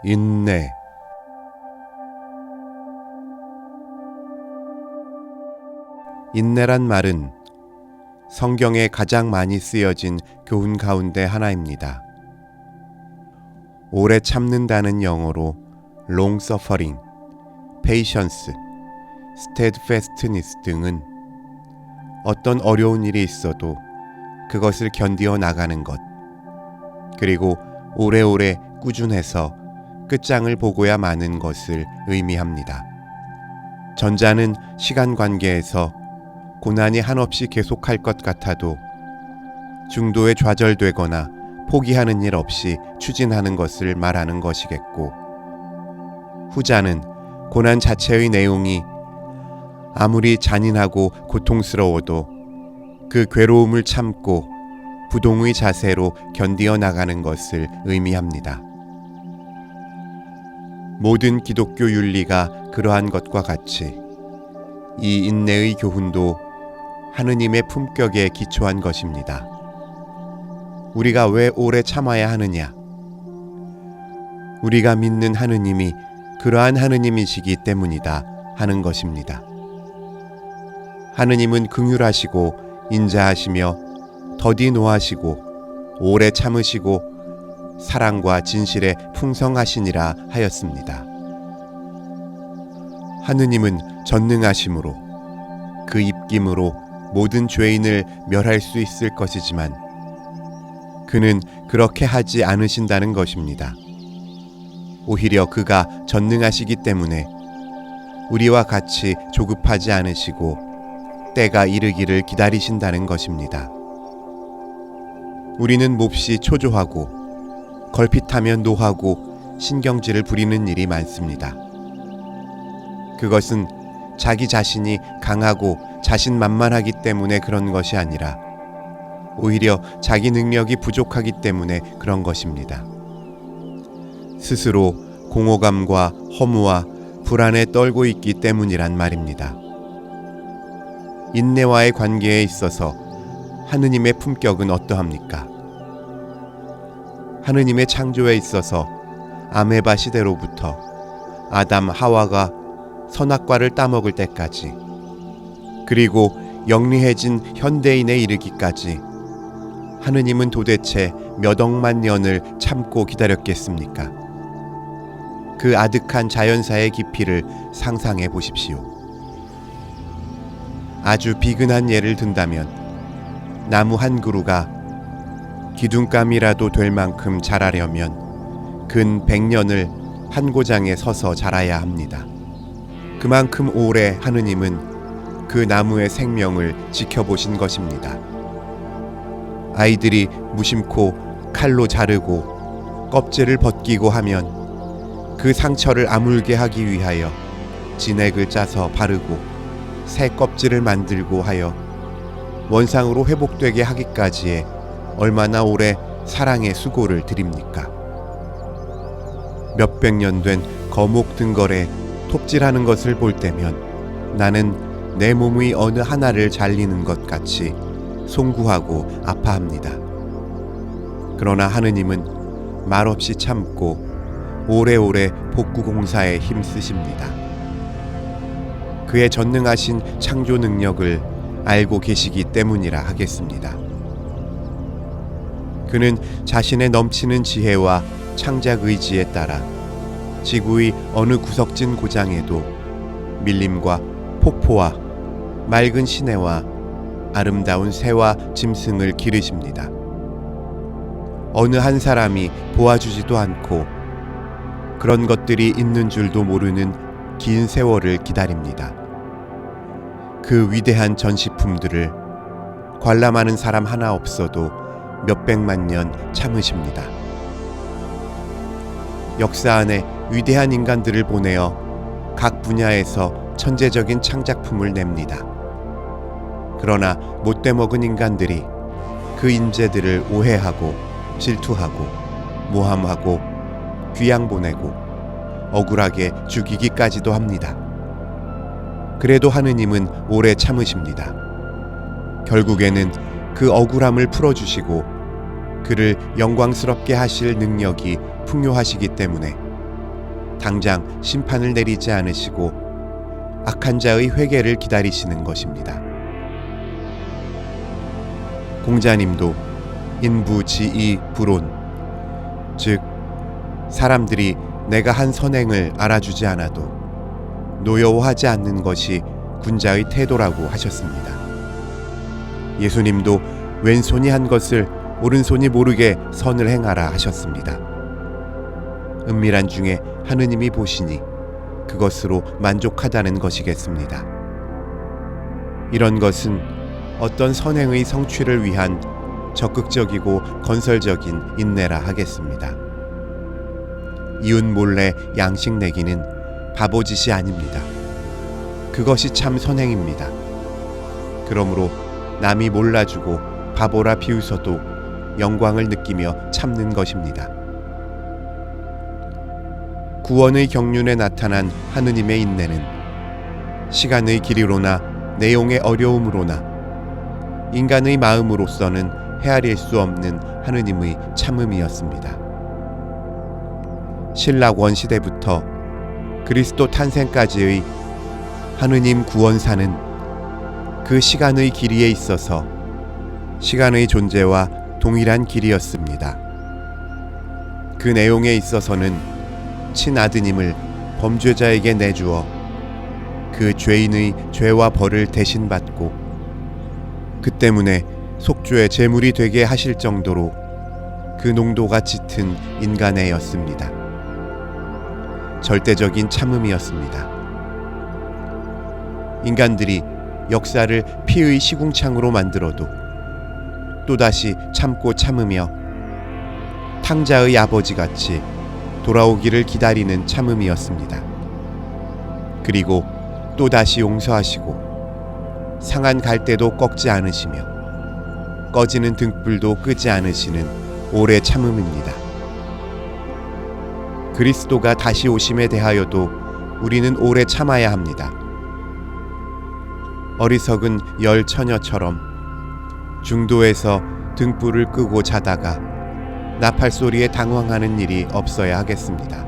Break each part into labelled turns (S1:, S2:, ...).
S1: 인내. 인내란 말은 성경에 가장 많이 쓰여진 교훈 가운데 하나입니다. 오래 참는다는 영어로 long suffering, patience, steadfastness 등은 어떤 어려운 일이 있어도 그것을 견디어 나가는 것, 그리고 오래오래 꾸준해서 끝장을 보고야 마는 것을 의미합니다. 전자는 시간 관계에서 고난이 한없이 계속할 것 같아도 중도에 좌절되거나 포기하는 일 없이 추진하는 것을 말하는 것이겠고, 후자는 고난 자체의 내용이 아무리 잔인하고 고통스러워도 그 괴로움을 참고 부동의 자세로 견디어 나가는 것을 의미합니다. 모든 기독교 윤리가 그러한 것과 같이 이 인내의 교훈도 하느님의 품격에 기초한 것입니다. 우리가 왜 오래 참아야 하느냐? 우리가 믿는 하느님이 그러한 하느님이시기 때문이다 하는 것입니다. 하느님은 긍휼하시고 인자하시며 더디 노하시고 오래 참으시고 사랑과 진실에 풍성하시니라 하였습니다. 하느님은 전능하심으로 그 입김으로 모든 죄인을 멸할 수 있을 것이지만 그는 그렇게 하지 않으신다는 것입니다. 오히려 그가 전능하시기 때문에 우리와 같이 조급하지 않으시고 때가 이르기를 기다리신다는 것입니다. 우리는 몹시 초조하고 걸핏하면 노하고 신경질을 부리는 일이 많습니다. 그것은 자기 자신이 강하고 자신만만하기 때문에 그런 것이 아니라 오히려 자기 능력이 부족하기 때문에 그런 것입니다. 스스로 공허감과 허무와 불안에 떨고 있기 때문이란 말입니다. 인내와의 관계에 있어서 하느님의 품격은 어떠합니까? 하느님의 창조에 있어서 아메바 시대로부터 아담 하와가 선악과를 따먹을 때까지, 그리고 영리해진 현대인에 이르기까지 하느님은 도대체 몇 억만 년을 참고 기다렸겠습니까? 그 아득한 자연사의 깊이를 상상해 보십시오. 아주 비근한 예를 든다면 나무 한 그루가 기둥감이라도 될 만큼 자라려면 근 100년을 한 고장에 서서 자라야 합니다. 그만큼 오래 하느님은 그 나무의 생명을 지켜보신 것입니다. 아이들이 무심코 칼로 자르고 껍질을 벗기고 하면 그 상처를 아물게 하기 위하여 진액을 짜서 바르고 새 껍질을 만들고 하여 원상으로 회복되게 하기까지에 얼마나 오래 사랑의 수고를 드립니까? 몇백 년 된 거목 등걸에 톱질하는 것을 볼 때면 나는 내 몸의 어느 하나를 잘리는 것 같이 송구하고 아파합니다. 그러나 하느님은 말없이 참고 오래오래 복구 공사에 힘쓰십니다. 그의 전능하신 창조 능력을 알고 계시기 때문이라 하겠습니다. 그는 자신의 넘치는 지혜와 창작 의지에 따라 지구의 어느 구석진 고장에도 밀림과 폭포와 맑은 시내와 아름다운 새와 짐승을 기르십니다. 어느 한 사람이 보아주지도 않고 그런 것들이 있는 줄도 모르는 긴 세월을 기다립니다. 그 위대한 전시품들을 관람하는 사람 하나 없어도 몇백만 년 참으십니다. 역사 안에 위대한 인간들을 보내어 각 분야에서 천재적인 창작품을 냅니다. 그러나 못돼먹은 인간들이 그 인재들을 오해하고 질투하고 모함하고 귀양 보내고 억울하게 죽이기까지도 합니다. 그래도 하느님은 오래 참으십니다. 결국에는 그 억울함을 풀어주시고 그를 영광스럽게 하실 능력이 풍요하시기 때문에 당장 심판을 내리지 않으시고 악한 자의 회개를 기다리시는 것입니다. 공자님도 인부지이 불온, 즉 사람들이 내가 한 선행을 알아주지 않아도 노여워하지 않는 것이 군자의 태도라고 하셨습니다. 예수님도 왼손이 한 것을 오른손이 모르게 선을 행하라 하셨습니다. 은밀한 중에 하느님이 보시니 그것으로 만족하다는 것이겠습니다. 이런 것은 어떤 선행의 성취를 위한 적극적이고 건설적인 인내라 하겠습니다. 이웃 몰래 양식 내기는 바보짓이 아닙니다. 그것이 참 선행입니다. 그러므로 남이 몰라주고 바보라 비웃어도 영광을 느끼며 참는 것입니다. 구원의 경륜에 나타난 하느님의 인내는 시간의 길이로나 내용의 어려움으로나 인간의 마음으로서는 헤아릴 수 없는 하느님의 참음이었습니다. 신라원 시대부터 그리스도 탄생까지의 하느님 구원사는 그 시간의 길이에 있어서 시간의 존재와 동일한 길이었습니다. 그 내용에 있어서는 친아드님을 범죄자에게 내주어 그 죄인의 죄와 벌을 대신 받고 그 때문에 속죄의 제물이 되게 하실 정도로 그 농도가 짙은 인간애였습니다. 절대적인 참음이었습니다. 인간들이 역사를 피의 시궁창으로 만들어도 또다시 참고 참으며 탕자의 아버지같이 돌아오기를 기다리는 참음이었습니다. 그리고 또다시 용서하시고 상한 갈대도 꺾지 않으시며 꺼지는 등불도 끄지 않으시는 오래 참음입니다. 그리스도가 다시 오심에 대하여도 우리는 오래 참아야 합니다. 어리석은 열 처녀처럼 중도에서 등불을 끄고 자다가 나팔 소리에 당황하는 일이 없어야 하겠습니다.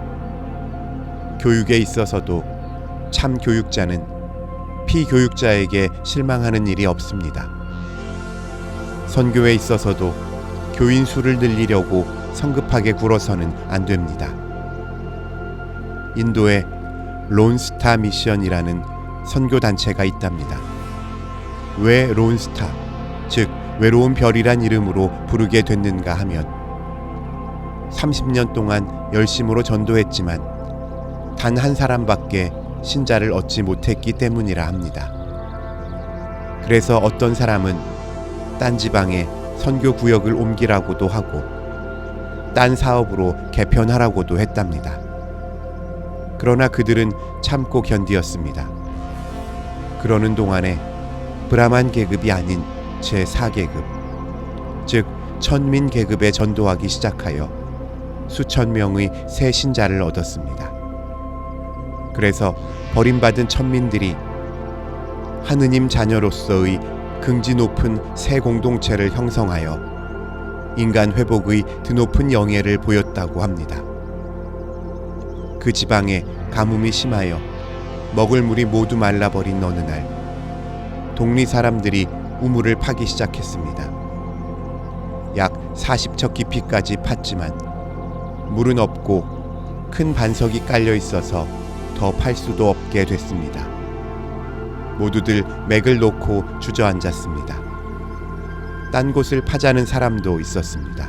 S1: 교육에 있어서도 참 교육자는 피교육자에게 실망하는 일이 없습니다. 선교에 있어서도 교인 수를 늘리려고 성급하게 굴어서는 안 됩니다. 인도에 론스타 미션이라는 선교단체가 있답니다. 왜 론스타, 즉 외로운 별이란 이름으로 부르게 됐는가 하면 30년 동안 열심으로 전도했지만 단 한 사람밖에 신자를 얻지 못했기 때문이라 합니다. 그래서 어떤 사람은 딴 지방에 선교 구역을 옮기라고도 하고 딴 사업으로 개편하라고도 했답니다. 그러나 그들은 참고 견디었습니다. 그러는 동안에 브라만 계급이 아닌 제4계급, 즉 천민 계급에 전도하기 시작하여 수천 명의 새 신자를 얻었습니다. 그래서 버림받은 천민들이 하느님 자녀로서의 긍지 높은 새 공동체를 형성하여 인간 회복의 드높은 영예를 보였다고 합니다. 그 지방에 가뭄이 심하여 먹을 물이 모두 말라버린 어느 날 동리 사람들이 우물을 파기 시작했습니다. 약 40척 깊이까지 팠지만 물은 없고 큰 반석이 깔려 있어서 더 팔 수도 없게 됐습니다. 모두들 맥을 놓고 주저앉았습니다. 딴 곳을 파자는 사람도 있었습니다.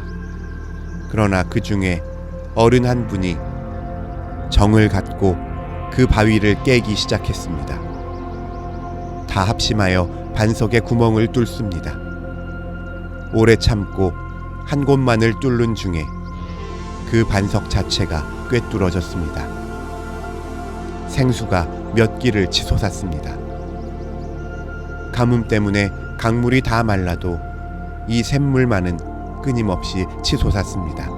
S1: 그러나 그 중에 어른 한 분이 정을 갖고 그 바위를 깨기 시작했습니다. 다 합심하여 반석에 구멍을 뚫습니다. 오래 참고 한 곳만을 뚫는 중에 그 반석 자체가 꿰뚫어졌습니다. 생수가 몇 기를 치솟았습니다. 가뭄 때문에 강물이 다 말라도 이 샘물만은 끊임없이 치솟았습니다.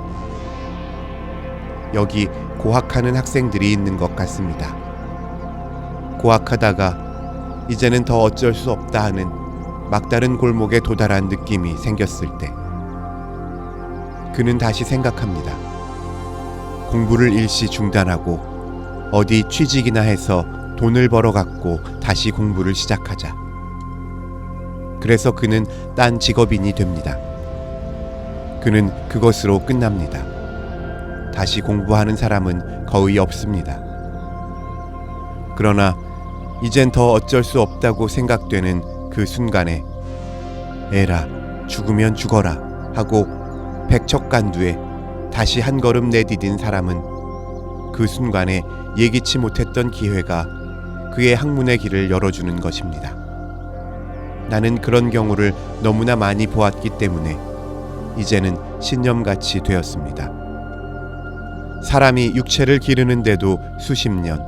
S1: 여기 고학하는 학생들이 있는 것 같습니다. 고학하다가 이제는 더 어쩔 수 없다 하는 막다른 골목에 도달한 느낌이 생겼을 때 그는 다시 생각합니다. 공부를 일시 중단하고 어디 취직이나 해서 돈을 벌어갖고 다시 공부를 시작하자. 그래서 그는 딴 직업인이 됩니다. 그는 그것으로 끝납니다. 다시 공부하는 사람은 거의 없습니다. 그러나 이젠 더 어쩔 수 없다고 생각되는 그 순간에 에라, 죽으면 죽어라 하고 백척간두에 다시 한 걸음 내디딘 사람은 그 순간에 예기치 못했던 기회가 그의 학문의 길을 열어주는 것입니다. 나는 그런 경우를 너무나 많이 보았기 때문에 이제는 신념같이 되었습니다. 사람이 육체를 기르는데도 수십 년,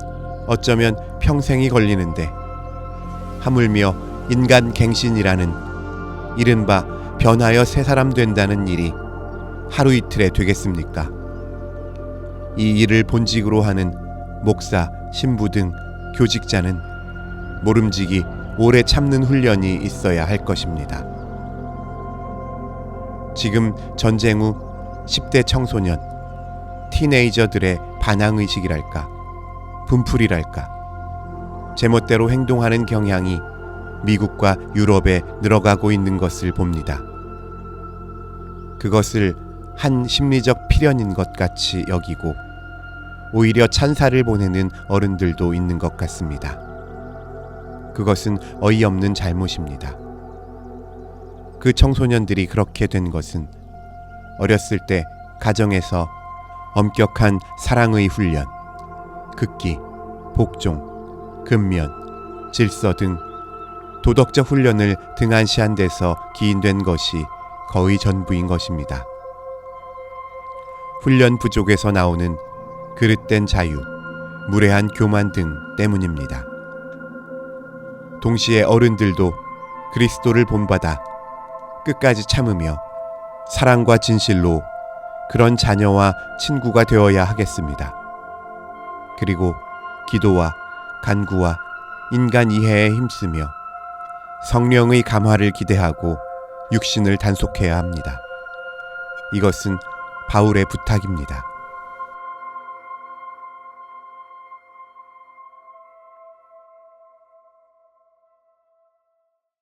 S1: 어쩌면 평생이 걸리는데 하물며 인간 갱신이라는 이른바 변하여 새 사람 된다는 일이 하루 이틀에 되겠습니까? 이 일을 본직으로 하는 목사, 신부 등 교직자는 모름지기 오래 참는 훈련이 있어야 할 것입니다. 지금 전쟁 후 10대 청소년, 티네이저들의 반항의식이랄까, 분풀이랄까, 제멋대로 행동하는 경향이 미국과 유럽에 늘어가고 있는 것을 봅니다. 그것을 한 심리적 필연인 것 같이 여기고 오히려 찬사를 보내는 어른들도 있는 것 같습니다. 그것은 어이없는 잘못입니다. 그 청소년들이 그렇게 된 것은 어렸을 때 가정에서 엄격한 사랑의 훈련, 극기, 복종, 근면, 질서 등 도덕적 훈련을 등한시한 데서 기인된 것이 거의 전부인 것입니다. 훈련 부족에서 나오는 그릇된 자유, 무례한 교만 등 때문입니다. 동시에 어른들도 그리스도를 본받아 끝까지 참으며 사랑과 진실로 그런 자녀와 친구가 되어야 하겠습니다. 그리고 기도와 간구와 인간 이해에 힘쓰며 성령의 감화를 기대하고 육신을 단속해야 합니다. 이것은 바울의 부탁입니다.